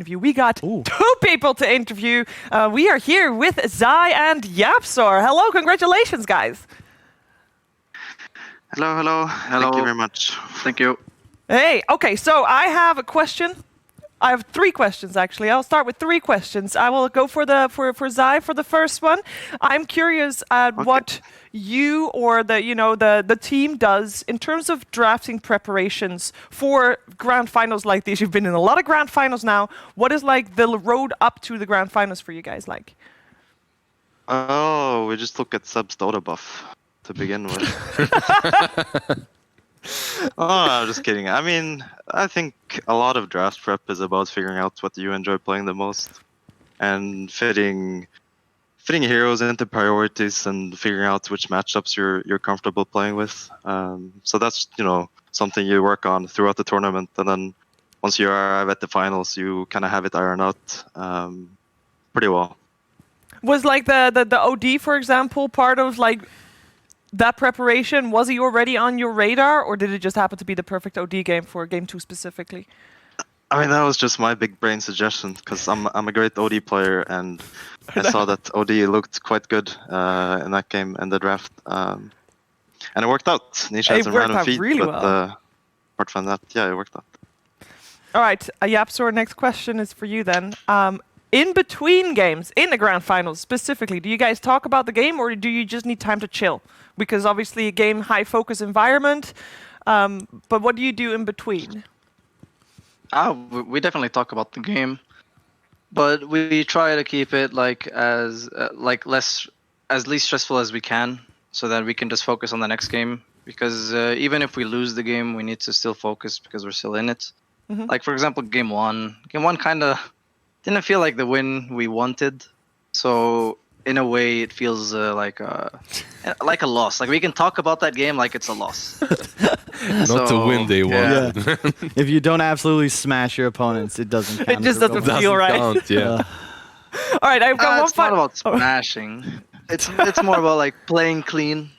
We got two people to interview. We are here with Zai and YapzOr. Hello, congratulations, guys. Hello. Thank you very much. Thank you. Hey, okay, so I have a question. I have 3 questions, actually. I'll start with 3 questions. I will go for Zai for the first one. I'm curious at what you or the team does in terms of drafting preparations for grand finals like these. You've been in a lot of grand finals now. What is like the road up to the grand finals for you guys like? Oh, we just look at Seb's Dota buff to begin with. Oh, I'm just kidding. I mean, I think a lot of draft prep is about figuring out what you enjoy playing the most and fitting heroes into priorities and figuring out which matchups you're comfortable playing with. So that's something you work on throughout the tournament, and then once you arrive at the finals, you kind of have it ironed out pretty well. Was like the OD, for example, part of like that preparation? Was he already on your radar, or did it just happen to be the perfect OD game for Game 2 specifically? I mean, that was just my big brain suggestion, because I'm a great OD player, and I saw that OD looked quite good in that game and the draft. And it worked out. Nisha had some random feet, really but well. apart from that, yeah, it worked out. All right, YapzOr, next question is for you then. In between games, in the grand finals specifically, do you guys talk about the game, or do you just need time to chill? Because obviously a game high focus environment, but what do you do in between? We definitely talk about the game, but we try to keep it like as least stressful as we can, so that we can just focus on the next game. Because even if we lose the game, we need to still focus because we're still in it. Mm-hmm. Like for example, game one kind of didn't feel like the win we wanted, so in a way it feels like a loss. Like we can talk about that game like it's a loss. Not to win they wanted. Yeah. If you don't absolutely smash your opponents, it doesn't count. It just doesn't feel right. Count, yeah. All right, I've got one It's not about smashing. It's more about like playing clean,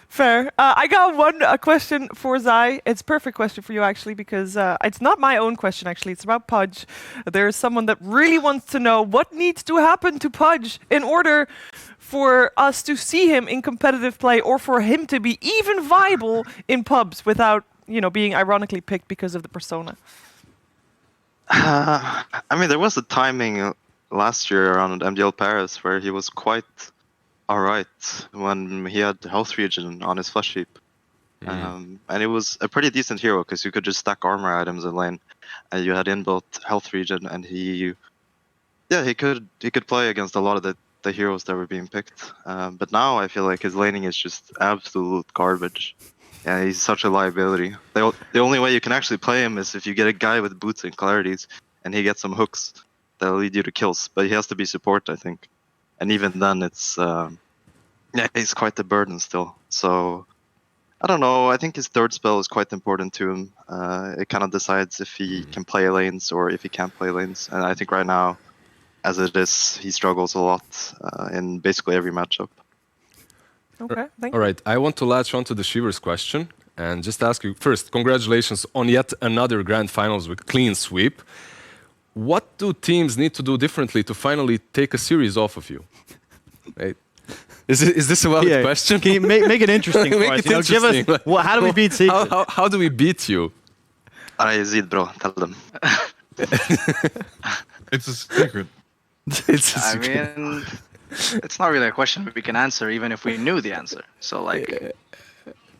Fair. I got a question for Zai. It's a perfect question for you, actually, because it's not my own question, actually. It's about Pudge. There is someone that really wants to know what needs to happen to Pudge in order for us to see him in competitive play, or for him to be even viable in pubs without, being ironically picked because of the persona. I mean, there was a timing last year around MDL Paris where he was quite alright when he had health regen on his flesh heap. And it was a pretty decent hero because you could just stack armor items in lane, and you had inbuilt health regen, and he could play against a lot of the heroes that were being picked. But now I feel like his laning is just absolute garbage. Yeah, he's such a liability. The only way you can actually play him is if you get a guy with boots and clarities, and he gets some hooks that'll lead you to kills. But he has to be support, I think. And even then, it's he's quite the burden still. So I don't know. I think his third spell is quite important to him. It kind of decides if he can play lanes or if he can't play lanes. And I think right now, as it is, he struggles a lot in basically every matchup. Okay, thank you. All right, I want to latch on to the Shivers question and just ask you first, congratulations on yet another grand finals with clean sweep. What do teams need to do differently to finally take a series off of you? Right. Is this a valid question? Can you make it interesting for us? Give us, how do we beat Secret? How do we beat you? Zid, bro, tell them. It's a secret. I mean, it's not really a question we can answer even if we knew the answer. So like,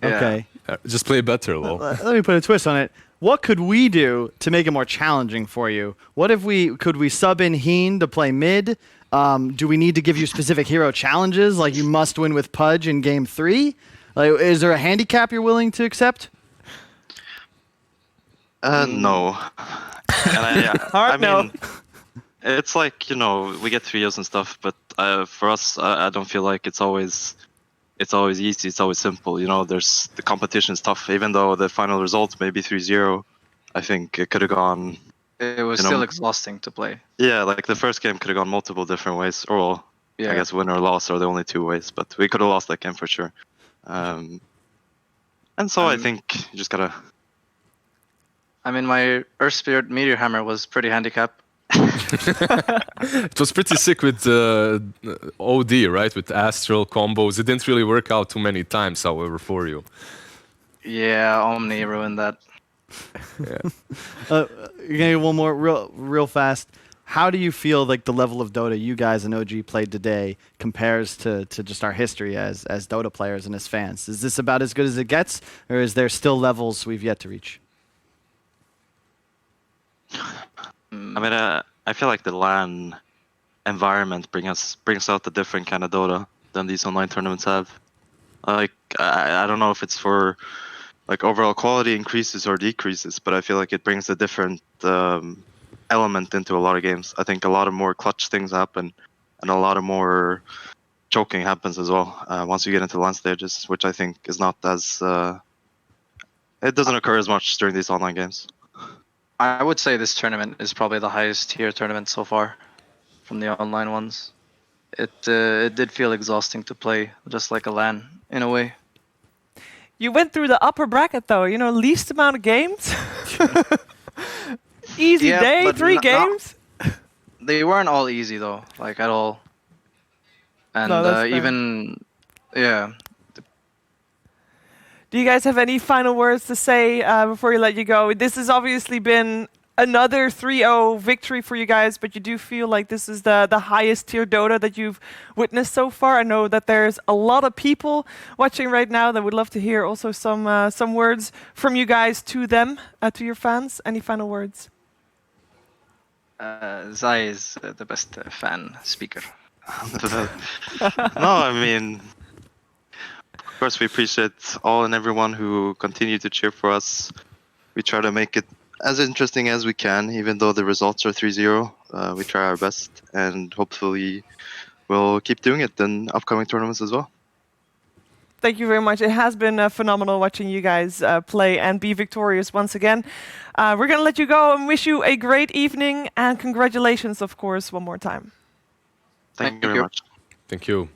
Okay. Just play better, lol. Let me put a twist on it. What could we do to make it more challenging for you? What if could we sub in Heen to play mid? Do we need to give you specific hero challenges, like you must win with Pudge in game 3? Like, is there a handicap you're willing to accept? No. I mean, it's like, we get trios and stuff, but for us, I don't feel like it's always easy, it's always simple. There's the competition is tough. Even though the final result may be 3-0, I think it could have gone. It was still exhausting to play. Yeah, like the first game could have gone multiple different ways. Or I guess win or loss are the only two ways, but we could have lost that game for sure. And so I think you just gotta, I mean, my Earth Spirit Meteor Hammer was pretty handicapped. It was pretty sick with OD, right? With Astral combos. It didn't really work out too many times, however, for you. Yeah, Omni ruined that. Okay, one more real fast. How do you feel like the level of Dota you guys and OG played today compares to just our history as Dota players and as fans? Is this about as good as it gets, or is there still levels we've yet to reach? I mean, I feel like the LAN environment brings out the different kind of Dota than these online tournaments have. Like, I don't know if it's for like overall quality increases or decreases, but I feel like it brings a different element into a lot of games. I think a lot of more clutch things happen, and a lot of more choking happens as well once you get into LAN stages, which I think is not as it doesn't occur as much during these online games. I would say this tournament is probably the highest tier tournament so far from the online ones. It did feel exhausting to play, just like a LAN in a way. You went through the upper bracket though, you know, least amount of games. Easy Yeah, day, but 3 games. They weren't all easy though, like at all. And No, that's fair. even, yeah. Do you guys have any final words to say before you let you go? This has obviously been another 3-0 victory for you guys, but you do feel like this is the highest tier Dota that you've witnessed so far. I know that there's a lot of people watching right now that would love to hear also some words from you guys to them, to your fans. Any final words? Zai is the best fan speaker. No, I mean, of course, we appreciate all and everyone who continue to cheer for us. We try to make it as interesting as we can, even though the results are 3-0. We try our best, and hopefully we'll keep doing it in upcoming tournaments as well. Thank you very much. It has been phenomenal watching you guys play and be victorious once again. We're going to let you go and wish you a great evening, and congratulations, of course, one more time. Thank you very much. Thank you.